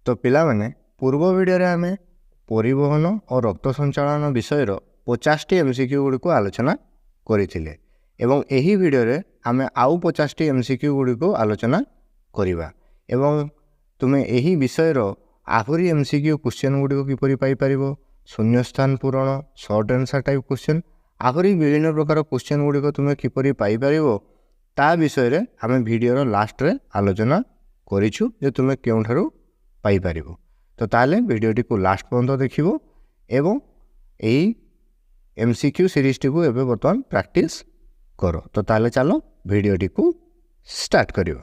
तो पिलामाने पूर्व वीडियो रे आमे परिवहन और रक्त संचालन विषय 50टी एमसीक्यू गुड़ी को आलोचना करथिले एवं एही वीडियो रे आमे आउ 50टी एमसीक्यू गुड़ी को आलोचना करिबा एवं तुमे एही विषय आहुरी एमसीक्यू क्वेश्चन गुड़ी को किपरि पाई परिबो शून्यस्थान पूरण शॉर्ट आंसर टाइप क्वेश्चन आहुरी विभिन्न प्रकार क्वेश्चन गुड़ी को तुमे किपरि पाई परिबो ता विषय रे आमे वीडियो रो लास्ट रे आलोचना करिछु जे तुमे केउठारु पाई परिबो। तो ताले वीडियोटी को लास्ट पर्यंत देखिबो एवं एही एमसीक्यू सीरीज टी को एबे बर्तमान प्रैक्टिस करो। तो ताले चलो वीडियोटी को स्टार्ट करिबो।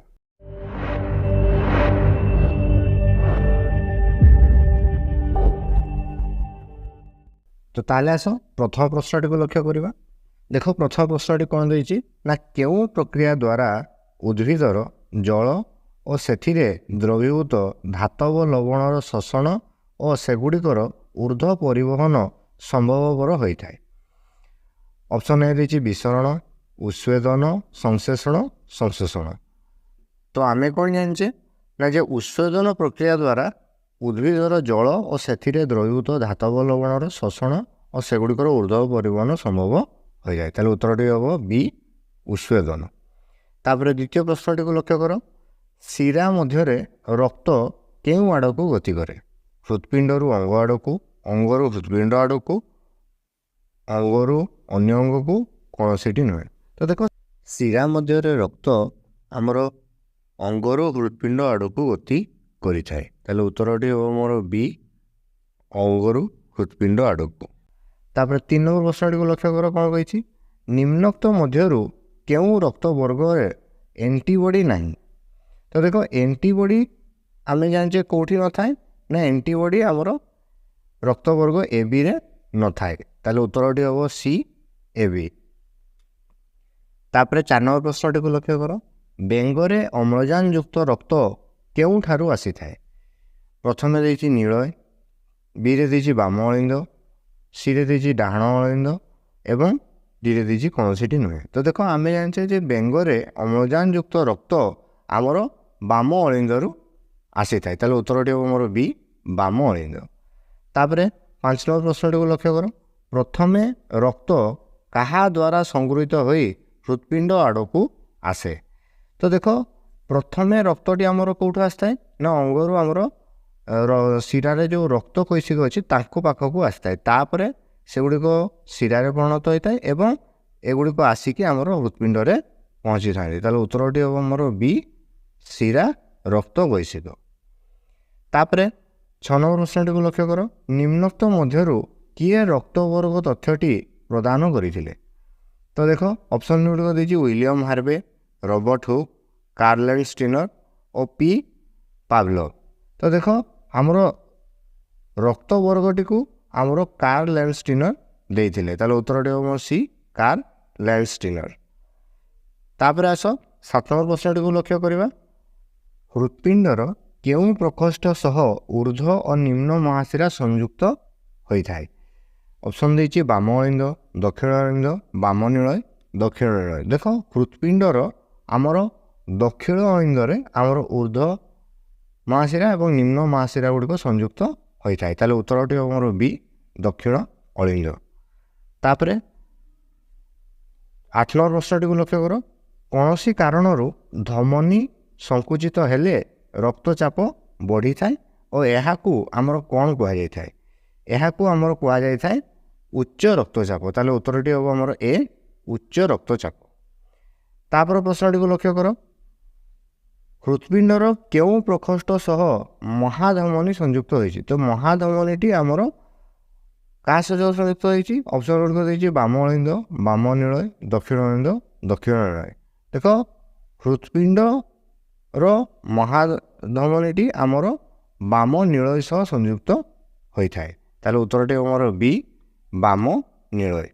तो ताले आसो प्रथम प्रश्नटी को लक्ष्य करिबा। देखो प्रथम प्रश्नटी कोन दैछि ना केउ प्रक्रिया द्वारा उद्भिदर जल और सेथिरे द्रवीभूत धातव लवणर शोषण और सेगुड़िकर ऊर्ध्व परिवहन संभवपर होता है। ऑप्शन ए रही विसरण उस्वेदन संश्लेषण संशोषण। तो आमे कौन जाने ना जे उस्वेदन प्रक्रिया द्वारा उद्भिदर जल और सेथिरे द्रवीभूत धातव लवणर शोषण और सेगुड़िकर ऊर्ध्व परिवहन संभव हो जाए। ताले उत्तरटी हम बी उस्वेदन। तापर द्वितीय प्रश्नटी को लक्ष्य कर शिरा मध्यरे रक्त केउ आड़कू गति करे हृत्पिंडरू अंग आड़कू अंगरू हृत्पिंड आड़कू अंगरू अन्य अंग को कौन सीटी नुहे। तो देखो शिरा मध्यरे रक्त आमर अंगरू हृत्पिंड आड़कू गति करि थाए। ताले उत्तरटी हम मोर बी अंगरू हृत्पिंड आड़कू। तापर 3 नंबर प्रश्नटी को लक्ष्य कर कौन कही निम्नोक्त मध्यरू केउ रक्त वर्ग एंटीबॉडी नहीं। तो देखो एंटीबॉडी आमे जाने कौटी न थाए ना एंटीबॉडी आमर रक्त वर्ग ए बी रे न थाए। ताले उत्तरटी हम सी ए बी। तापर 4 नंबर प्रश्नटी को लक्ष्य कर बेंगरे अम्लजान युक्त रक्त केउ ठारू आसी थाए। प्रथम देछि नीलय बी रे देछि बाम अलिंद सी रे देछि डाहाण अलिंद एवं डी रे देछि कौनसीटी नुहे। तो देखो आमे जाने जे बेंगरे अम्लजान युक्त रक्त आमर बाम अलिंदरू आसी थाए। ताले उत्तरटी हम मोर बी बाम अलिंद। तापरे 5 नंबर प्रश्नटी को लक्ष्य कर प्रथमे रक्त काहा द्वारा संगृहीत होई हृत्पिंड आड़कू आसे। तो देखो प्रथमे रक्तटी आमर कौटू आसताए ना अंगरू आमर शिरारे जो रक्त कैसिक अच्छी तांको पाखकू आसताए तापरे सेगुड़िक शिरारे परिणत होता है एवं एगुड़िक आसिकी आमर हृत्पिंड रे पहुँची था। ताले उत्तरटी हम मोर बी शिरा रक्त कैसिक। तापरे 6 नंबर प्रश्नटी को लक्ष्य कर निम्नोक्त मध्यरु किए रक्तवर्ग तथ्यटी प्रदान करथिले। तो देखो ऑप्शन गुड़िक देछि William Harvey Robert Hooke Karl Landsteiner और पी पावलोव। तो देखो आमर रक्तवर्गटी को आमर कार्ल लैंडस्टीनर देइथिले। ताले उत्तरटी हम सी कार्ल लैंडस्टीनर। तापर आस 7 नंबर प्रश्नटी को लक्ष्य करिबा हृत्पिंडर केउ प्रकोष्ठ सह ऊर्ध्व और निम्न महाशिरा संयुक्त होता है। ऑप्शन देछि बाम अलिंद दक्षिण अलिंद बाम निलय दक्षिण निलय। देखो हृत्पिंडर आमर दक्षिण अलिंदरे आमर ऊर्ध्व महाशिरा और निम्न महाशिरा गुड़िक संयुक्त होता है। ताले उत्तरटी हमर बी दक्षिण अलिंद। तापरे 8 नंबर प्रश्नटी को लक्ष्य कर कौनसी कारणरू धमनी संकुचित हेले रक्तचाप बढ़ी थाए और यहाकू आमर कौन कह जाय थाए यहाकू आमर कह जाय थाए उच्च रक्तचाप। ताले उत्तरटी हम आमर ए उच्च रक्तचाप। तापर प्रश्नटी को लक्ष्य कर हृत्पिंडर केउ प्रकोष्ठ सह महाधमनी संयुक्त होइछि। तो महाधमनीटी आमर क्या सह संयुक्त होइछि ऑप्शन गुड़िक देछि बाम अलिंद बाम निलय दक्षिण अलिंद दक्षिण निलय। देखो हृत्पिंडर महाधमनीटी आमर बाम निलय सह संयुक्त होता है। ताले उत्तरटी हमर बी बाम निलय।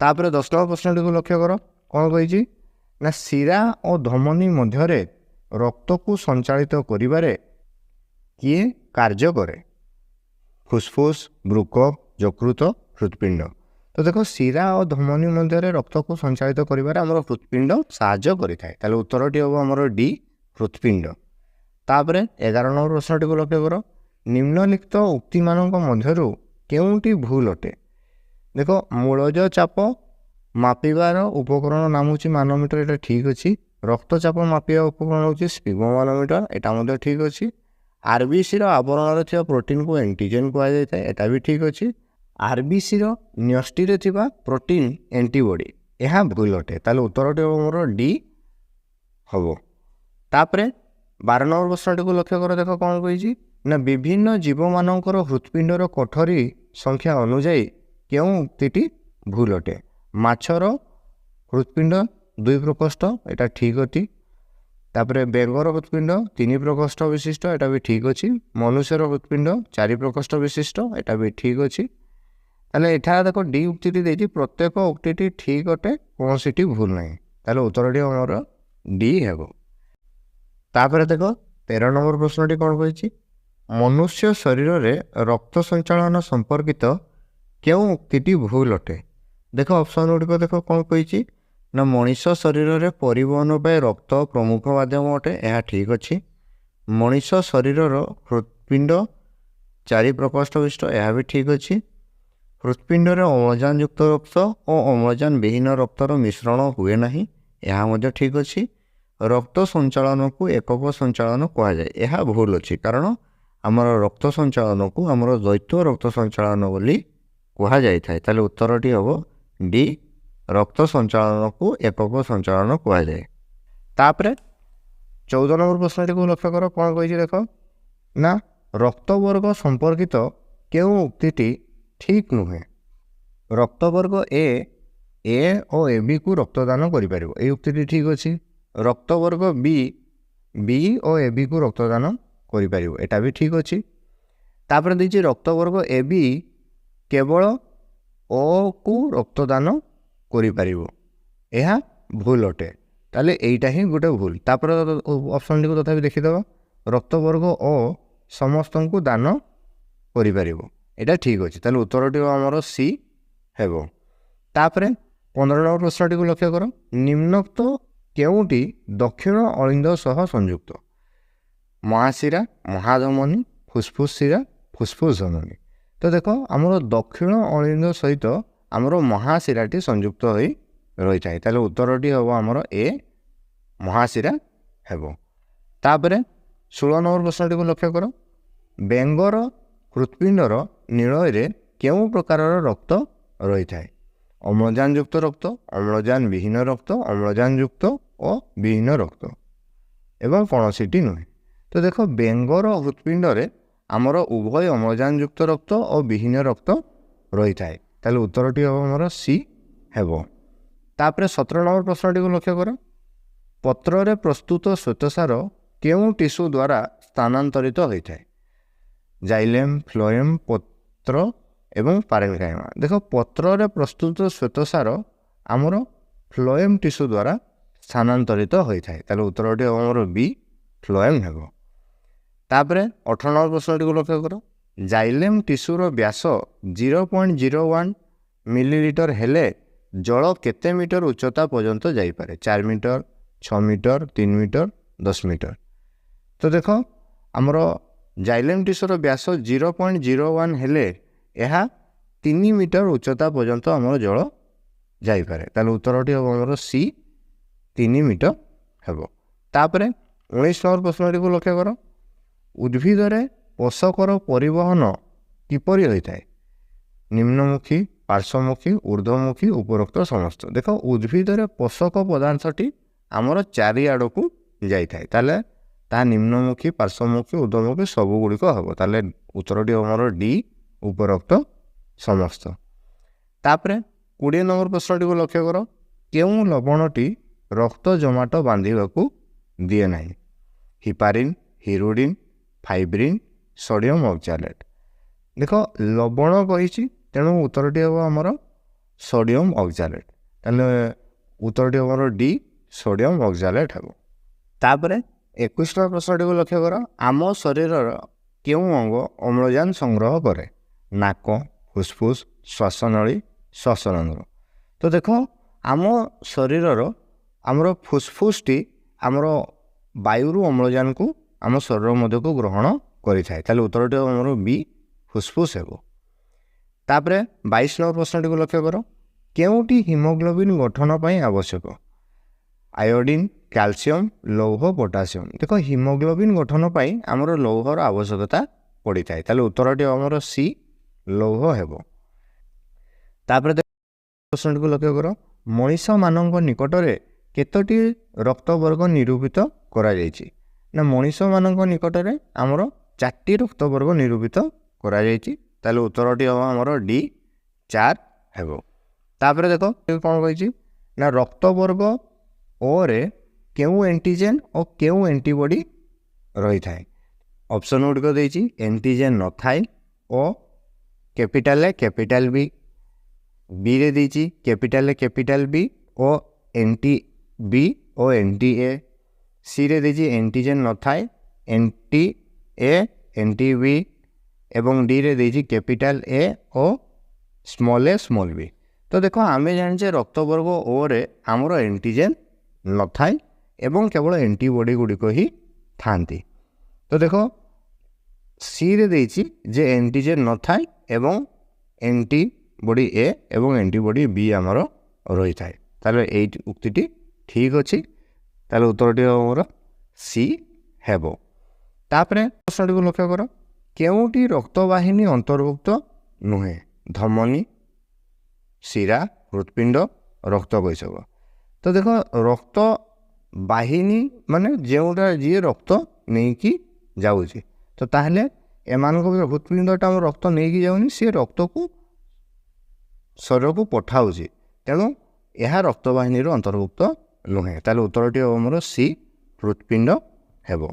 तापर 10 नंबर प्रश्नटी को लक्ष्य कर कौन कही ना शिरा और धमनी मध्यरे रक्त को संचालित करिबारे किए कार्य करे फुसफुस ब्रुकक यकृत हृत्पिंड। तो देखो शिरा और धमनी मध्य रक्त को संचालित करिबारे हमर हृत्पिंड साहाय्य करिथाय। ताले उत्तरटी हम हमर डी हृत्पिंड। ତାପରେ 11 ନମ୍ବର ପ୍ରଶ୍ନଟିକୁ ଲକ୍ଷ୍ୟ କର। ନିମ୍ନଲିଖିତ ଉକ୍ତିମାନଙ୍କ ମଧ୍ୟରୁ କେଉଁଟି ଭୁଲ ଅଟେ? ଦେଖ, ମୂଳଜ ଚାପ ମାପିବାର ଉପକରଣ ନାମ ହେଉଛି ମାନୋମିଟର, ଏଇଟା ଠିକ୍ ଅଛି। ରକ୍ତଚାପ ମାପିବା ଉପକରଣ ହେଉଛି ସ୍ପିଗୋମାନୋମିଟର, ଏଇଟା ମଧ୍ୟ ଠିକ୍ ଅଛି। ଆର୍ବିସିର ଆବରଣରେ ଥିବା ପ୍ରୋଟିନ୍କୁ ଆଣ୍ଟିଜେନ୍ କୁହାଯାଇଥାଏ, ଏଇଟା ବି ଠିକ୍ ଅଛି। ଆର୍ବିସିର ନ୍ୟଷ୍ଟିରେ ଥିବା ପ୍ରୋଟିନ୍ ଆଣ୍ଟିବଡି, ଏହା ଭୁଲ ଅଟେ। ତାହେଲେ ଉତ୍ତରଟି ହେବ ମୋର ଡି ହେବ। ତାପରେ 12 ନମ୍ବର ପ୍ରଶ୍ନଟିକୁ ଲକ୍ଷ୍ୟ କର। ଦେଖ କ'ଣ କହିଛି ନା, ବିଭିନ୍ନ ଜୀବମାନଙ୍କର ହୃତ୍ପିଣ୍ଡର କୋଠରୀ ସଂଖ୍ୟା ଅନୁଯାୟୀ କେଉଁ ଉକ୍ତିଟି ଭୁଲ ଅଟେ? ମାଛର ହୃତ୍ପିଣ୍ଡ 2 ପ୍ରକୋଷ୍ଠ, ଏଇଟା ଠିକ୍ ଅଛି। ତାପରେ ବେଙ୍ଗର ହୃତ୍ପିଣ୍ଡ 3 ପ୍ରକୋଷ୍ଠ ବିଶିଷ୍ଟ, ଏଇଟା ବି ଠିକ୍ ଅଛି। ମନୁଷ୍ୟର ହୃତ୍ପିଣ୍ଡ 4 ପ୍ରକୋଷ୍ଠ ବିଶିଷ୍ଟ, ଏଇଟା ବି ଠିକ୍ ଅଛି। ତାହେଲେ ଏଠାରେ ଦେଖ ଡି ଉକ୍ତିଟି ଦେଇଛି, ପ୍ରତ୍ୟେକ ଉକ୍ତିଟି ଠିକ୍ ଅଟେ, କୌଣସିଟି ଭୁଲ ନାହିଁ। ତାହେଲେ ଉତ୍ତରଟି ଆମର ଡି ହେବ। ତାପରେ ଦେଖ 13 ନମ୍ବର ପ୍ରଶ୍ନଟି କ'ଣ କହିଛି? ମନୁଷ୍ୟ ଶରୀରରେ ରକ୍ତ ସଞ୍ଚାଳନ ସମ୍ପର୍କିତ କେଉଁ ଉକ୍ତିଟି ଭୁଲ ଅଟେ? ଦେଖ ଅପସନ୍ ଗୁଡ଼ିକ ଦେଖ କ'ଣ କହିଛି ନା, ମଣିଷ ଶରୀରରେ ପରିବହନ ପାଇଁ ରକ୍ତ ପ୍ରମୁଖ ମାଧ୍ୟମ ଅଟେ, ଏହା ଠିକ୍ ଅଛି। ମଣିଷ ଶରୀରର ହୃତ୍ପିଣ୍ଡ 4 ପ୍ରକୋଷ୍ଠ ବିଶିଷ୍ଟ, ଏହା ବି ଠିକ୍ ଅଛି। ହୃତ୍ପିଣ୍ଡରେ ଅମ୍ଳଜାନ ଯୁକ୍ତ ରକ୍ତ ଓ ଅମ୍ଳଜାନ ବିହୀନ ରକ୍ତର ମିଶ୍ରଣ ହୁଏ ନାହିଁ, ଏହା ମଧ୍ୟ ଠିକ୍ ଅଛି। ରକ୍ତ ସଞ୍ଚାଳନକୁ ଏକକ ସଞ୍ଚାଳନ କୁହାଯାଏ, ଏହା ଭୁଲ ଅଛି। କାରଣ ଆମର ରକ୍ତ ସଞ୍ଚାଳନକୁ ଆମର ଦ୍ୱୈତ ରକ୍ତ ସଞ୍ଚାଳନ ବୋଲି କୁହାଯାଇଥାଏ। ତାହେଲେ ଉତ୍ତରଟି ହେବ ଡି, ରକ୍ତ ସଞ୍ଚାଳନକୁ ଏକକ ସଞ୍ଚାଳନ କୁହାଯାଏ। ତାପରେ 14 ନମ୍ବର ପ୍ରଶ୍ନଟିକୁ ଲକ୍ଷ୍ୟ କର। କ'ଣ କହିଛି ଦେଖ ନା, ରକ୍ତବର୍ଗ ସମ୍ପର୍କିତ କେଉଁ ଉକ୍ତିଟି ଠିକ୍ ନୁହେଁ? ରକ୍ତବର୍ଗ ଏ ଓ ଏବିକୁ ରକ୍ତଦାନ କରିପାରିବ, ଏହି ଉକ୍ତିଟି ଠିକ୍ ଅଛି। ରକ୍ତବର୍ଗ ବି ଓ ଏବିକୁ ରକ୍ତଦାନ କରିପାରିବ, ଏଟା ବି ଠିକ୍ ଅଛି। ତାପରେ ଦେଇଛି ରକ୍ତବର୍ଗ এবି କେବଳ ଓକୁ ରକ୍ତଦାନ କରିପାରିବ, ଏହା ଭୁଲ ଅଟେ। ତାହେଲେ ଏଇଟା ହିଁ ଗୋଟେ ଭୁଲ। ତାପରେ ଅପସନ୍ଟିକୁ ତଥାପି ଦେଖିଦେବା। ରକ୍ତବର୍ଗ ଓ ସମସ୍ତଙ୍କୁ ଦାନ କରିପାରିବ, ଏଇଟା ଠିକ୍ ଅଛି। ତାହେଲେ ଉତ୍ତରଟି ଆମର ସି ହେବ। ତାପରେ 15 ନମ୍ବର ପ୍ରଶ୍ନଟିକୁ ଲକ୍ଷ୍ୟ କର। ନିମ୍ନୋକ୍ତ କେଉଁଟି ଦକ୍ଷିଣ ଅଳିନ୍ଦ ସହ ସଂଯୁକ୍ତ? ମହାଶିରା, ମହାଧମନୀ, ଫୁସ୍ଫୁସ୍ ଶିରା, ଫୁସ୍ଫୁସ୍ ଧମନୀ। ତ ଦେଖ, ଆମର ଦକ୍ଷିଣ ଅଳିନ୍ଦ ସହିତ ଆମର ମହାଶିରାଟି ସଂଯୁକ୍ତ ହୋଇ ରହିଥାଏ। ତାହେଲେ ଉତ୍ତରଟି ହେବ ଆମର ଏ, ମହାଶିରା ହେବ। ତାପରେ 16 ନମ୍ବର ପ୍ରଶ୍ନଟିକୁ ଲକ୍ଷ୍ୟ କର। ବେଙ୍ଗର ହୃତ୍ପିଣ୍ଡର ନୀଳରେ କେଉଁ ପ୍ରକାରର ରକ୍ତ ରହିଥାଏ? ଅମ୍ଳଜାନ ଯୁକ୍ତ ରକ୍ତ, ଅମ୍ଳଜାନ ବିହୀନ ରକ୍ତ, ଅମ୍ଳଜାନ ଯୁକ୍ତ ଓ ବିହୀନ ରକ୍ତ ଏବଂ କୌଣସିଟି ନୁହେଁ। ତ ଦେଖ, ବେଙ୍ଗର ହୃତ୍ପିଣ୍ଡରେ ଆମର ଉଭୟ ଅମ୍ଳଜାନ ଯୁକ୍ତ ରକ୍ତ ଓ ବିହୀନ ରକ୍ତ ରହିଥାଏ। ତାହେଲେ ଉତ୍ତରଟି ହେବ ଆମର ସି ହେବ। ତାପରେ 17 ନମ୍ବର ପ୍ରଶ୍ନଟିକୁ ଲକ୍ଷ୍ୟ କର। ପତ୍ରରେ ପ୍ରସ୍ତୁତ ଶ୍ୱେତସାର କେଉଁ ଟିସ୍ୟୁ ଦ୍ୱାରା ସ୍ଥାନାନ୍ତରିତ ହୋଇଥାଏ? ଜାଇଲେମ୍, ଫ୍ଲୋଏମ୍, ପତ୍ର ଏବଂ ପାରେନକାଇମା। ଦେଖ, ପତ୍ରରେ ପ୍ରସ୍ତୁତ ଶ୍ୱେତସାର ଆମର ଫ୍ଲୋଏମ୍ ଟିସ୍ୟୁ ଦ୍ୱାରା ସ୍ଥାନାନ୍ତରିତ ହୋଇଥାଏ। ତାହେଲେ ଉତ୍ତରଟି ହେବ ଆମର ବି, ଫ୍ଲୋଏମ୍ ହେବ। ତାପରେ 18 ନମ୍ବର ପ୍ରଶ୍ନଟିକୁ ଲକ୍ଷ୍ୟ କର। ଜାଇଲେମ୍ ଟିସ୍ୟୁର ବ୍ୟାସ 0.01 ମିଲିଲିଟର ହେଲେ ଜଳ କେତେ ମିଟର ଉଚ୍ଚତା ପର୍ଯ୍ୟନ୍ତ ଯାଇପାରେ? 4 ମିଟର, 6 ମିଟର, 3 ମିଟର, 10 ମିଟର। ତ ଦେଖ, ଆମର ଜାଇଲେମ୍ ଟିସ୍ୟୁର ବ୍ୟାସ 0.01 ହେଲେ ଏହା 3 ମିଟର ଉଚ୍ଚତା ପର୍ଯ୍ୟନ୍ତ ଆମର ଜଳ ଯାଇପାରେ। ତାହେଲେ ଉତ୍ତରଟି ହେବ ଆମର ସି, 3 ମିଟର ହେବ। ତାପରେ 19 ନମ୍ବର ପ୍ରଶ୍ନଟିକୁ ଲକ୍ଷ୍ୟ କର। ଉଦ୍ଭିଦରେ ପୋଷକର ପରିବହନ କିପରି ହୋଇଥାଏ? ନିମ୍ନମୁଖୀ, ପାର୍ଶ୍ୱମୁଖୀ, ଊର୍ଦ୍ଧ୍ୱମୁଖୀ, ଉପରୋକ୍ତ ସମସ୍ତ। ଦେଖ, ଉଦ୍ଭିଦରେ ପୋଷକ ପଦାର୍ଥଟି ଆମର ଚାରିଆଡ଼କୁ ଯାଇଥାଏ। ତାହେଲେ ତାହା ନିମ୍ନମୁଖୀ, ପାର୍ଶ୍ୱମୁଖୀ, ଊର୍ଦ୍ଧ୍ୱମୁଖୀ ସବୁଗୁଡ଼ିକ ହେବ। ତାହେଲେ ଉତ୍ତରଟି ଆମର ଡି, ଉପରୋକ୍ତ ସମସ୍ତ। ତାପରେ 20 ନମ୍ବର ପ୍ରଶ୍ନଟିକୁ ଲକ୍ଷ୍ୟ କର। କେଉଁ ଲବଣଟି ରକ୍ତ ଜମାଟ ବାନ୍ଧିବାକୁ ଦିଏ ନାହିଁ? ହିପାରିନ୍, ହିରୁଡ଼ିନ୍, ଫାଇବ୍ରିନ୍, ସୋଡ଼ିୟମ୍ ଅକ୍ଜାଲେଟ୍। ଦେଖ, ଲବଣ କହିଛି, ତେଣୁ ଉତ୍ତରଟି ହେବ ଆମର ସୋଡ଼ିୟମ୍ ଅକ୍ଜାଲେଟ୍। ତାହେଲେ ଉତ୍ତରଟି ହେବ ଆମର ଡି, ସୋଡ଼ିୟମ୍ ଅକ୍ଜାଲେଟ୍ ହେବ। ତାପରେ 21 ନମ୍ବର ପ୍ରଶ୍ନଟିକୁ ଲକ୍ଷ୍ୟ କର। ଆମ ଶରୀରର କେଉଁ ଅଙ୍ଗ ଅମ୍ଳଜାନ ସଂଗ୍ରହ କରେ? ନାକ, ଫୁସ୍ଫୁସ୍, ଶ୍ୱାସନଳୀ, ଶ୍ୱାସରନ୍ଧ୍ର। ତ ଦେଖ, ଆମ ଶରୀରର ଆମର ଫୁସ୍ଫୁସ୍ଟି ଆମର ବାୟୁରୁ ଅମ୍ଳଜାନକୁ आम शरीर मध्य को ग्रहण करें ताले उत्तरटी आमर बी फुसफुस हेबो। तापरे 22 नंबर प्रश्न को लक्ष्य कर केउटी हिमोग्लोबिन गठन पाई आवश्यक आयोडीन कैल्शियम लौह पोटासियम। देखो हिमोग्लोबिन गठन पाई आमर लौहर आवश्यकता पड़ी थाए ताले उत्तरटी आमर सी लौह हेबो। तापरे प्रश्न को लक्ष्य कर मनीष मानक निकट में केतोटी रक्तवर्ग निरूपित करा जायछि ना मनीष मानक निकट में आमर 4टी रक्तवर्ग निरूपित करा जायछि ताले उत्तरटी हम आमर डी 4 हेबो। तापरे देखो कौन कही ना रक्तवर्ग ओ रे केउ एंटीजेन और केउ एंटीबॉडी रही थाए। ऑप्शन गुड़िक देछि एंटीजेन न थाए ओ capital A capital B B रे देछि कैपिटल ए कैपिटल बी ओ एंटी बी ओ एंटी ए सी रे देछि एंटीजेन न थाए एंटी ए एंटी बी एवं डी रे देछि कैपिटल ए ओ स्मॉल बी। तो देखो आमे जानिछे रक्तवर्ग ओ रे हमरो एंटीजेन न थाए एवं केवल एंटीबॉडी गुड़िक ही थांती। तो देखो सी रे देछि जे एंटीजेन न थाए एवं एंटीबॉडी ए एवं एंटीबॉडी बी आमर रही थाए ताले एई उक्तिटी ठीक अछि ताले उत्तरटी हमर सी हेबो। तापरे प्रश्नटी को लक्ष्य कर केउटी रक्तवाहिनी अंतर्भुक्त नुहे धमनी शिरा हृत्पिंड रक्त कोशिका। तो देखो रक्त वाहिनी माने जेउटा जी रक्त नहीं कि जाउछि तो ताहले एमानक हृत्पिंडटा रक्त नहीं कि जाउनी सी रक्त को शरीर को पठाउछि तेणु यह रक्तवाहिनी अंतर्भुक्त नुहे ताले उत्तरटी हमर सी हृत्पिंड हेबो।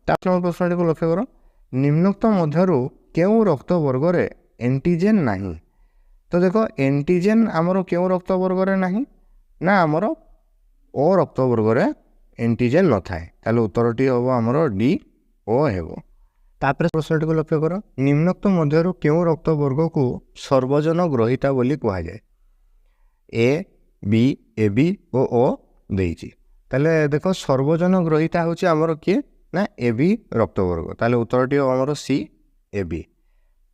प्रश्न को लक्ष्य कर निम्नोक्त मध्यरु केउ रक्त वर्ग रे एंटीजेन नाही। तो देखो एंटीजेन आमर केउ रक्त वर्ग रे नाही ना आमर ओ रक्त वर्ग रे एंटीजेन न थाए ताले उत्तरटी हम आमर डी ओ हेबो। तापर प्रश्न को लक्ष्य कर निम्नोक्त मध्यरु केउ रक्त वर्ग को सर्वजन ग्रहिता बोली कहा जाए A B A B O देइछि ताले देखो सर्वजन ग्रहिता होछि आमर किए ना ए बी रक्तवर्ग ताले उत्तरटी आमर सी ए बी।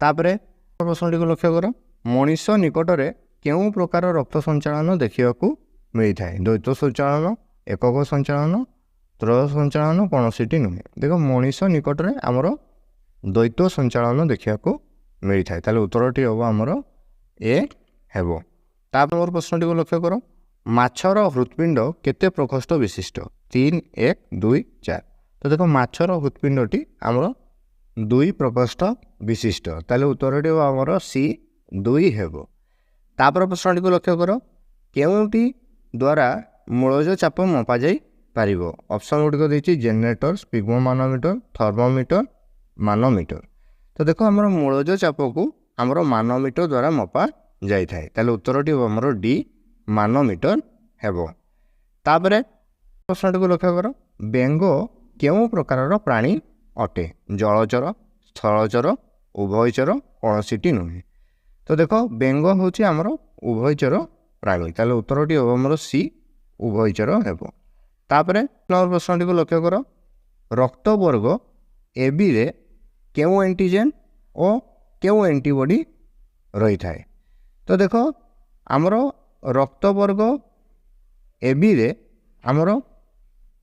तापरे प्रश्न को लक्ष्य कर मनीष निकट में केउ प्रकार रक्त संचालन देखा मिलता है द्वैत संचालन एकक संचालन त्रय संचालन कौन सी नुहे। देखो मनीष निकट में आमर द्वैत संचालन देखा मिलता है ताले उत्तरटी हम आमर ए हेबो। तापर प्रश्न को लक्ष्य कर माछर हृत्पिंड केते प्रकोष्ठ विशिष्ट 3 1 2 4। तो देखो माछर हृत्पिंडटी आमर 2 प्रकोष्ठ विशिष्ट ताले उत्तरटी आमर सी 2 हेबो। तापर प्रश्न को लक्ष्य कर केउटी द्वारा मूलज चाप मपा जाई पारिबो। ऑप्शन गुड़िक देछि जनरेटर स्पिग्मोमानोमीटर थर्मोमीटर मानोमीटर। तो देखो आमर मूलज चाप को आमर मानोमीटर द्वारा मपा जाई थाए ताले उत्तरटी आमर डी मानोमीटर हेबो। तापरे प्रश्न को लक्ष्य कर बेंग केउ प्रकार प्राणी अटे जलचर स्थलचर उभयचर कौन सी नुहे। तो देखो बेंग हूँ आमर उभयचर प्राणी ताले उत्तरटी आमर सी उभयचर हेबो। तापरे प्रश्न को लक्ष्य कर रक्तवर्ग ए बी रे केउ एंटीजेन और केउ एंटीबॉडी रही थाए। तो देखो आमर रक्तवर्ग ए बी रे आमर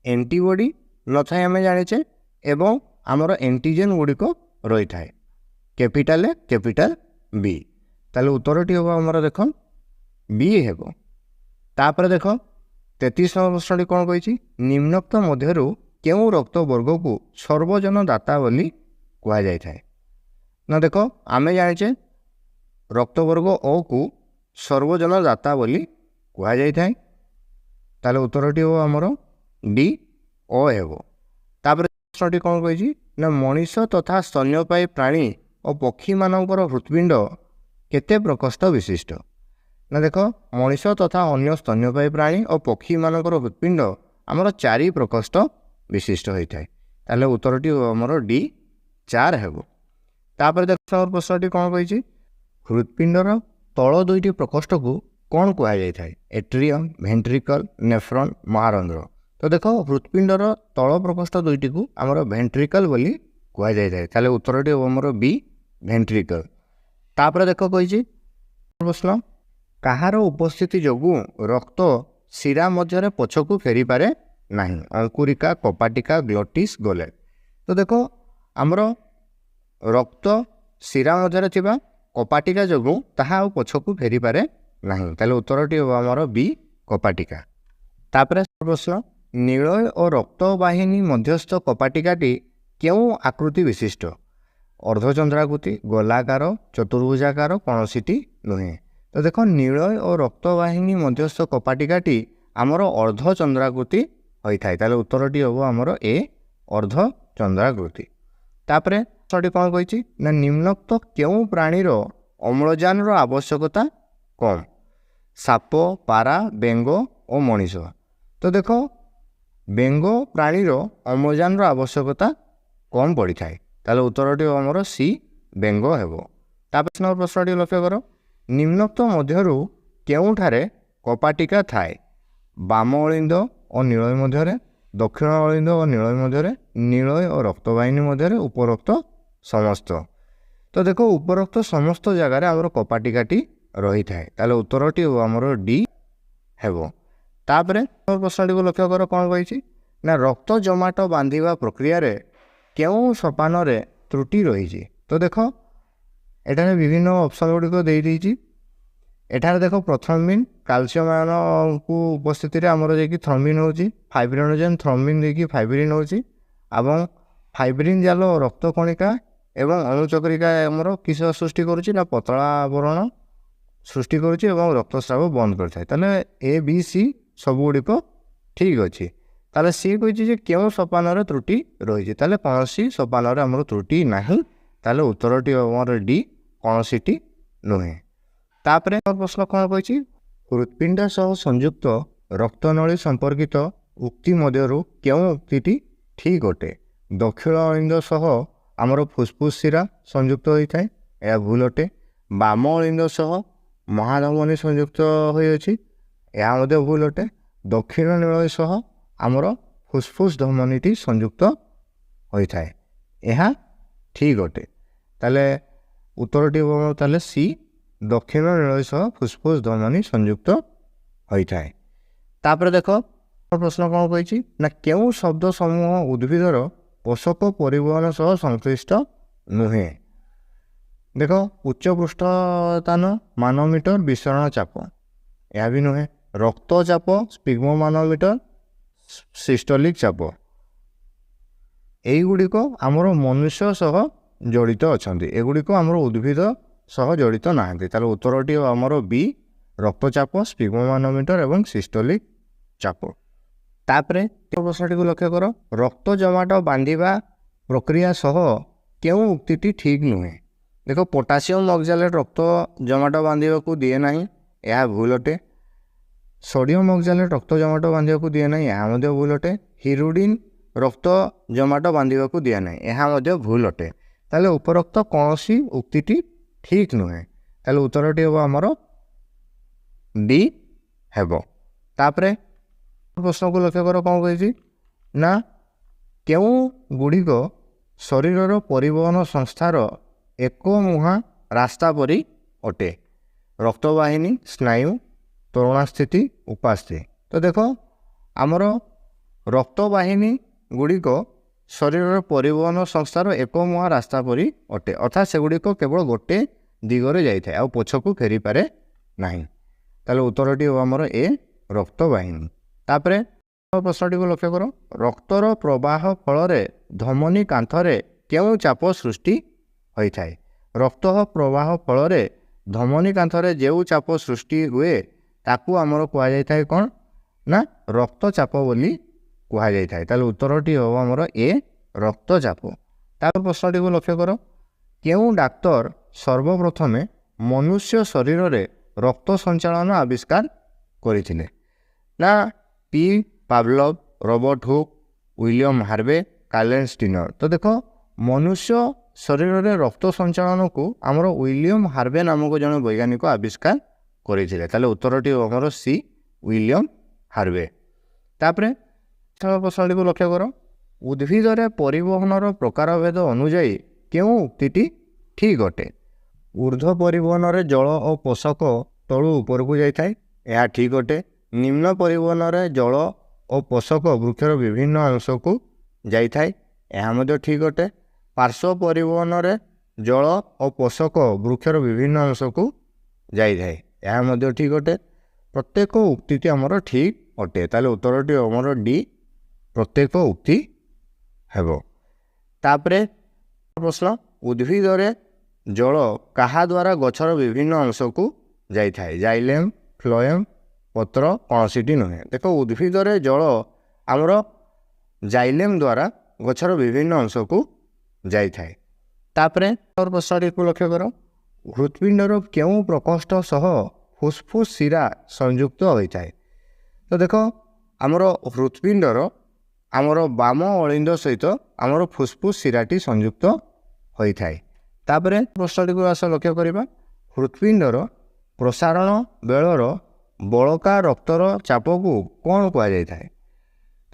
एंटीबॉडी न थाए आम जाने एवं आमर एंटीजेन गुड़िक रही थाए कैपिटल ए कैपिटल बी ताले उत्तरटी हम आमर देख बी हेबो। तापर देख 33 नंबर प्रश्न कौन कही निम्नोक्त मध्यरु केउ रक्त वर्ग को सर्वजन दाता बोली कहा जाय थाए ना। देखो आमे जाने रक्तवर्ग ओ को सर्वजन दाता बोली कहा जाय थाए ताले उत्तरटी हो आमर डी ओ हेबो। तापर प्रश्नटी कौन कही ना मनीष तथा स्तन्यपायी प्राणी और पक्षी मानकर हृत्पिंड केते प्रकोष्ठ विशिष्ट। ना देखो मनीष तथा अन्य स्तन्यपायी प्राणी और पक्षी मानकर हृत्पिंड आमर 4 प्रकोष्ठ विशिष्ट होता है ताले उत्तरटी आमर डी 4 हेबो। तापर देखो प्रश्नटी कौन कही हृत्पिंडर तल 2टी प्रकोष्ठ को कौन कह जाए एट्रियम भेंट्रिकल नेफ्रॉन महारंध्र। तो देख हृत्पिंडर तल प्रकोष्ठ दुईटी को आमर भेंट्रिकल बोली कहुए ताले उत्तरटी हम आमर बी भेंट्रिकल। तापर देख कही प्रश्न कहार उपस्थिति जोगु रक्त शिरा मध्य पछकू फेरी पारे नहीं अंकुरिका कपाटिका ग्लोटिस गोलेट। तो देख आमर रक्त शिरा मध्य थिबा कपाटिका जोगु ताहा पछकू फेरी पारे नहीं ताले उत्तरटी हम आमर बी कपाटिका। तापर प्रश्न नीलय और रक्तवाहिनी मध्यस्थ कपाटिकाटी क्यों आकृति विशिष्ट अर्धचंद्राकृति गोलाकार चतुर्भुजाकार कौनसीटी नुहे। तो देख नीलय और रक्तवाहिनी मध्यस्थ कपाटिकाटी आमर अर्धचंद्राकृति होता है ताले उत्तरटी हम आमर ए अर्धचंद्राकृति। तापर प्रश्नटी कौन कही ना निम्नोक्त क्यों प्राणीर अम्लजान आवश्यकता कम साप पारा बेंग और मनीष। तो देख बेंग प्राणीर अम्लजान आवश्यकता कम पड़ी थाए ताले उत्तरटी आमर सी बेंग हेबो। तापर प्रश्नटी लक्ष्य कर निम्नोक्त मध्यरु केउठारे कपाटिका थाए बाम अलिंद और नीलय मध्य दक्षिण अलिंद और नीलय मध्य नीलय और रक्तवाहिनी मध्य उपरोक्त समस्त। तो देख उपरोक्त समस्त जगार आमर कपाटिकाटी रही थाए ताले उत्तरटी आमर डी हेबो। तापर प्रश्नटी को लक्ष्य कर कौन कही ना रक्त जमाट बांधिबा प्रक्रिया रे क्यों सोपान रे त्रुटि रही। तो देख एठारे विभिन्न ऑप्शन गुड़िक दे देइछि। एठारे देख प्रथम्बिन कैल्शियम आयन को उपस्थिति रे हमर जे कि थ्रोम्बिन होछि फाइब्रिनोजेन थ्रोम्बिन देखि फाइब्रिन होछि एवं फाइब्रिन जाल रक्त कणिका एवं अणुचक्रिका हमर किस सृष्टि करुछि ना पतला आवरण सृष्टि करुछि एवं रक्तस्राव बंद करथाय ताले ए बी सी सब गुड़िक ठीक अच्छे। ताले सी कही क्यों सोपान त्रुटि रही ताले कौन सी सोपान आमर त्रुटि नहीं ताले उत्तरटी आमर डी कौन सीटी नुहे। तापर प्रश्न कौन कही हृत्पिंड सह संयुक्त रक्तनली संपर्कित उक्ति मध्यरु क्यों उक्ति ठीक अटे दक्षिण अलिंद सह आमर फुसफुस शिरा संयुक्त होता है यह भूल अटे बाम अलिंद सह महाधमनी संयुक्त होती यह भूल अटे दक्षिण नीलय सह आमर फुसफुस धमनीटी संयुक्त होता है यह ठीक अटे ताले उत्तरटी ताले सी दक्षिण नीलय सह फुसफुस धमनी संयुक्त होता है। तापर देख प्रश्न कौन कही ना क्यों शब्द समूह उद्भिदर पोषक परिवहन सह संश्लिष्ट नुहे। देख उच्च पृष्ठतान मानोमीटर विसरण चाप यह भी नुहे रक्तचाप स्पिग्मो मानोमीटर सिस्टोलिक चाप यहीगुड़िक आमर मनुष्य सह जड़ित अच्छा एगुड़िक आमर उद्भिद सह जड़ित नहांती ताले उत्तरटी आमर बी रक्तचाप स्पिग्मो मानोमीटर एवं सिस्टोलिक चाप। तापरे प्रश्नटी को लक्ष्य कर रक्त जमाट बांधिबा प्रक्रिया सह क्यों उक्ति ठीक नुहे। देख पोटासियम ऑक्सालेट रक्त जमाट बांधिबा को दिए नहीं यह भूल अटे सोडियम ऑक्सालेट रक्त जमाट बांधिबा को दिए नहीं यह भूल अटे हिरुडिन रक्त जमाट बांधिबा को दिए नहीं यह भूल अटे ताले उपरोक्त कौन सी उक्ति ठीक नुहे ताले उत्तरटी हम आमर डी हेबो। तापरे प्रश्न को लक्ष्य कर कौन कही ना क्यों गुड़िक शरीर परिवहन संस्थार एक मुहा रास्ता परी अटे रक्तवाहिनी स्नायु तरुणास्थिति उपास्थि। तो देख आमर रक्तवाहिनी गुड़िक शरीर परिवहन संस्थार एक मुहा रास्ता परी अटे अर्थात सेगुड़िक केवल गोटे दिगरे जाए आ पछकू फेरी पारे नहीं ताले उत्तरटी आमर ए रक्तवाहिनी। तापरे प्रश्नटी को लक्ष्य कर रक्तर प्रवाह फल धमनी कांथरे क्यों चाप सृष्टि होता है रक्त प्रवाह फल धमनी कांथरे जो चाप सृष्टि हुए ताकू आमर कहुए कौन ना रक्तचाप बोली कहुए ताले उत्तरटी हम आमर ए रक्तचाप। तापर प्रश्नटी को लक्ष्य कर क्यों डाक्तर सर्वप्रथमे मनुष्य शरीर में रक्त संचालन आविष्कार करथिले ना P Pavlov Robert Hooke William Harvey Karl Steiner. तो देख मनुष्य शरीर में रक्त संचालन को आमर विलियम हार्वे नामक जन वैज्ञानिक आविष्कार करथिले ताले उत्तरटी हमर सी विलियम हार्वे। तापरे ପ୍ରଶ୍ନଟିକୁ ଲକ୍ଷ୍ୟ କର। ଉଦ୍ଭିଦରେ ପରିବହନର ପ୍ରକାରଭେଦ ଅନୁଯାୟୀ କେଉଁ ଉକ୍ତିଟି ଠିକ୍ ଅଟେ? ଊର୍ଦ୍ଧ୍ୱ ପରିବହନରେ ଜଳ ଓ ପୋଷକ ତଳୁ ଉପରକୁ ଯାଇଥାଏ, ଏହା ଠିକ୍ ଅଟେ। ନିମ୍ନ ପରିବହନରେ ଜଳ ଓ ପୋଷକ ବୃକ୍ଷର ବିଭିନ୍ନ ଅଂଶକୁ ଯାଇଥାଏ, ଏହା ମଧ୍ୟ ଠିକ୍ ଅଟେ। ପାର୍ଶ୍ୱ ପରିବହନରେ ଜଳ ଓ ପୋଷକ ବୃକ୍ଷର ବିଭିନ୍ନ ଅଂଶକୁ ଯାଇଥାଏ, ଏହା ମଧ୍ୟ ଠିକ୍ ଅଟେ। ପ୍ରତ୍ୟେକ ଉକ୍ତିଟି ଆମର ଠିକ୍ ଅଟେ। ତାହେଲେ ଉତ୍ତରଟି ଆମର ଡି, ପ୍ରତ୍ୟେକ ଉକ୍ତି ହେବ। ତାପରେ ପ୍ରଶ୍ନ, ଉଦ୍ଭିଦରେ ଜଳ କାହା ଦ୍ୱାରା ଗଛର ବିଭିନ୍ନ ଅଂଶକୁ ଯାଇଥାଏ? ଜାଇଲେମ୍, ଫ୍ଲୋଏମ୍, ପତ୍ର, କୌଣସିଟି ନୁହେଁ। ଦେଖ, ଉଦ୍ଭିଦରେ ଜଳ ଆମର ଜାଇଲେମ୍ ଦ୍ୱାରା ଗଛର ବିଭିନ୍ନ ଅଂଶକୁ ଯାଇଥାଏ। ତାପରେ ପ୍ରଶ୍ନଟିକୁ ଲକ୍ଷ୍ୟ କର। ହୃତ୍ପିଣ୍ଡର କେଉଁ ପ୍ରକୋଷ୍ଠ ସହ ଫୁସ୍ଫୁସ୍ ଶିରା ସଂଯୁକ୍ତ ହୋଇଥାଏ? ତ ଦେଖ, ଆମର ହୃତ୍ପିଣ୍ଡର ଆମର ବାମ ଅଳିନ୍ଦ ସହିତ ଆମର ଫୁସ୍ଫୁସ୍ ଶିରାଟି ସଂଯୁକ୍ତ ହୋଇଥାଏ। ତାପରେ ପ୍ରଶ୍ନଟିକୁ ଆସ ଲକ୍ଷ୍ୟ କରିବା। ହୃତ୍ପିଣ୍ଡର ପ୍ରସାରଣ ବେଳର ବଳକା ରକ୍ତର ଚାପକୁ କ'ଣ କୁହାଯାଇଥାଏ?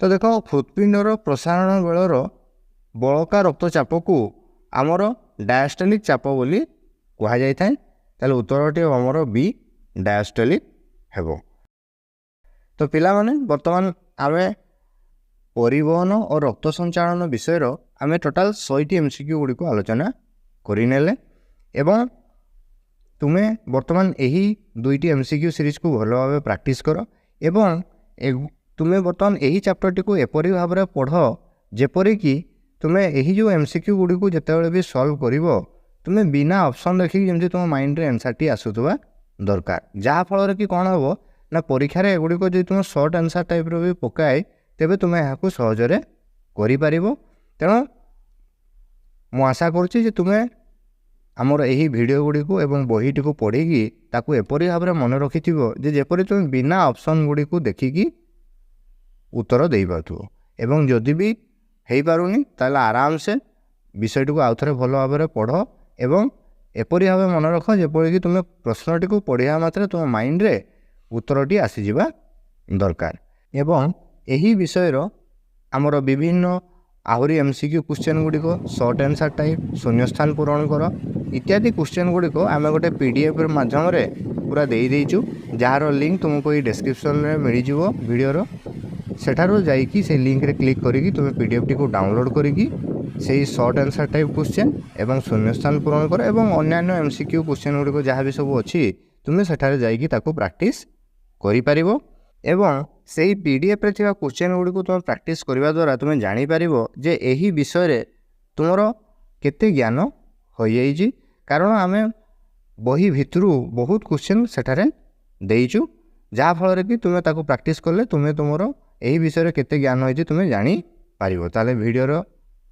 ତ ଦେଖ, ହୃତ୍ପିଣ୍ଡର ପ୍ରସାରଣ ବେଳର ବଳକା ରକ୍ତଚାପକୁ ଆମର ଡାୟାଷ୍ଟୋଲିକ୍ ଚାପ ବୋଲି କୁହାଯାଇଥାଏ। ତାହେଲେ ଉତ୍ତରଟି ଆମର ବି, ଡାୟାଷ୍ଟୋଲିକ୍ ହେବ। ତ ପିଲାମାନେ, ବର୍ତ୍ତମାନ ଆମେ ପରିବହନ ଓ ରକ୍ତ ସଞ୍ଚାଳନ ବିଷୟର ଆମେ ଟୋଟାଲ୍ 100ଟି MCQ ଗୁଡ଼ିକୁ ଆଲୋଚନା କରିନେଲେ ଏବଂ ତୁମେ ବର୍ତ୍ତମାନ ଏହି 2ଟି MCQ ସିରିଜକୁ ଭଲ ଭାବେ ପ୍ରାକ୍ଟିସ୍ କର ଏବଂ ତୁମେ ବର୍ତ୍ତମାନ ଏହି ଚାପ୍ଟରଟିକୁ ଏପରି ଭାବରେ ପଢ଼ ଯେପରିକି ତୁମେ ଏହି ଯେଉଁ MCQ ଗୁଡ଼ିକୁ ଯେତେବେଳେ ବି ସଲ୍ଭ କରିବ, ତୁମେ ବିନା ଅପସନ୍ ଦେଖିକି ଯେମିତି ତୁମ ମାଇଣ୍ଡରେ ଆନ୍ସର୍ଟି ଆସୁଥିବା ଦରକାର। ଯାହାଫଳରେ କି କ'ଣ ହେବ ନା, ପରୀକ୍ଷାରେ ଏଗୁଡ଼ିକ ଯଦି ତୁମେ ସର୍ଟ ଆନ୍ସର୍ ଟାଇପ୍ର ବି ପକାଏ, ତେବେ ତୁମେ ଏହାକୁ ସହଜରେ କରିପାରିବ। ତେଣୁ ମୁଁ ଆଶା କରୁଛି ଯେ ତୁମେ ଆମର ଏହି ଭିଡ଼ିଓ ଗୁଡ଼ିକୁ ଏବଂ ବହିଟିକୁ ପଢ଼ିକି ତାକୁ ଏପରି ଭାବରେ ମନେ ରଖିଥିବ ଯେ ଯେପରି ତୁମେ ବିନା ଅପସନ୍ ଗୁଡ଼ିକୁ ଦେଖିକି ଉତ୍ତର ଦେଇପାରୁଥିବ। ଏବଂ ଯଦି ବି ହେଇପାରୁନି, ତାହେଲେ ଆରାମସେ ବିଷୟଟିକୁ ଆଉଥରେ ଭଲ ଭାବରେ ପଢ଼ ଏବଂ ଏପରି ଭାବେ ମନେ ରଖ ଯେପରିକି ତୁମେ ପ୍ରଶ୍ନଟିକୁ ପଢ଼ିବା ମାତ୍ରେ ତୁମ ମାଇଣ୍ଡରେ ଉତ୍ତରଟି ଆସିଯିବା ଦରକାର। ଏବଂ ଏହି ବିଷୟର ଆମର ବିଭିନ୍ନ ଆହୁରି MCQ କ୍ୱେଶ୍ଚନ୍ ଗୁଡ଼ିକ, ସର୍ଟ ଆନ୍ସର୍ ଟାଇପ୍, ଶୂନ୍ୟସ୍ଥାନ ପୂରଣ କର ଇତ୍ୟାଦି କ୍ୱେଶ୍ଚନ୍ ଗୁଡ଼ିକ ଆମେ ଗୋଟେ PDF ମାଧ୍ୟମରେ ପୁରା ଦେଇଦେଇଛୁ, ଯାହାର ଲିଙ୍କ୍ ତୁମକୁ ଏଇ ଡେସ୍କ୍ରିପ୍ସନ୍ରେ ମିଳିଯିବ ଭିଡ଼ିଓର। ସେଠାରୁ ଯାଇକି ସେଇ ଲିଙ୍କ୍ରେ କ୍ଲିକ୍ କରିକି ତୁମେ PDFଟିକୁ ଡାଉନଲୋଡ଼୍ କରିକି ସେଇ ସର୍ଟ ଆନ୍ସର୍ ଟାଇପ୍ କ୍ୱେଶ୍ଚନ୍ ଏବଂ ଶୂନ୍ୟସ୍ଥାନ ପୂରଣ କର ଏବଂ ଅନ୍ୟାନ୍ୟ MCQ କ୍ୱେଶ୍ଚନ୍ ଗୁଡ଼ିକ ଯାହା ବି ସବୁ ଅଛି ତୁମେ ସେଠାରେ ଯାଇକି ତାକୁ ପ୍ରାକ୍ଟିସ୍ କରିପାରିବ। ଏବଂ ସେହି PDFରେ ଥିବା କ୍ୱେଶ୍ଚନ୍ ଗୁଡ଼ିକୁ ତୁମେ ପ୍ରାକ୍ଟିସ୍ କରିବା ଦ୍ୱାରା ତୁମେ ଜାଣିପାରିବ ଯେ ଏହି ବିଷୟରେ ତୁମର କେତେ ଜ୍ଞାନ ହୋଇଯାଇଛି, କାରଣ ଆମେ ବହି ଭିତରୁ ବହୁତ କ୍ୱେଶ୍ଚନ୍ ସେଠାରେ ଦେଇଛୁ, ଯାହାଫଳରେ କି ତୁମେ ତାକୁ ପ୍ରାକ୍ଟିସ୍ କଲେ ତୁମେ ତୁମର ଏହି ବିଷୟରେ କେତେ ଜ୍ଞାନ ହୋଇଛି ତୁମେ ଜାଣିପାରିବ। ତାହେଲେ ଭିଡ଼ିଓର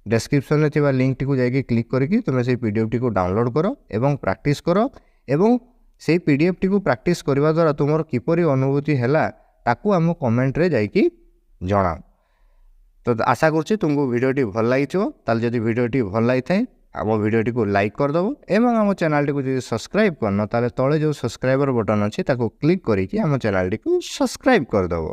ଡେସ୍କ୍ରିପ୍ସନ୍ରେ ଥିବା ଲିଙ୍କ୍ଟିକୁ ଯାଇକି କ୍ଲିକ୍ କରିକି ତୁମେ ସେଇ PDFଟିକୁ ଡାଉନଲୋଡ଼୍ କର ଏବଂ ପ୍ରାକ୍ଟିସ୍ କର ଏବଂ ସେଇ PDFଟିକୁ ପ୍ରାକ୍ଟିସ୍ କରିବା ଦ୍ୱାରା ତୁମର କିପରି ଅନୁଭୂତି ହେଲା ତାକୁ ଆମ କମେଣ୍ଟରେ ଯାଇକି ଜଣାଅ। ତ ଆଶା କରୁଛି ତୁମକୁ ଭିଡ଼ିଓଟି ଭଲ ଲାଗିଥିବ। ତାହେଲେ ଯଦି ଭିଡ଼ିଓଟି ଭଲ ଲାଗିଥାଏ ଆମ ଭିଡ଼ିଓଟିକୁ ଲାଇକ୍ କରିଦେବ ଏବଂ ଆମ ଚ୍ୟାନେଲଟିକୁ ଯଦି ସବସ୍କ୍ରାଇବ୍ କରିନ, ତାହେଲେ ତଳେ ଯେଉଁ ସବସ୍କ୍ରାଇବର୍ ବଟନ୍ ଅଛି ତାକୁ କ୍ଲିକ୍ କରିକି ଆମ ଚ୍ୟାନେଲଟିକୁ ସବସ୍କ୍ରାଇବ୍ କରିଦେବ।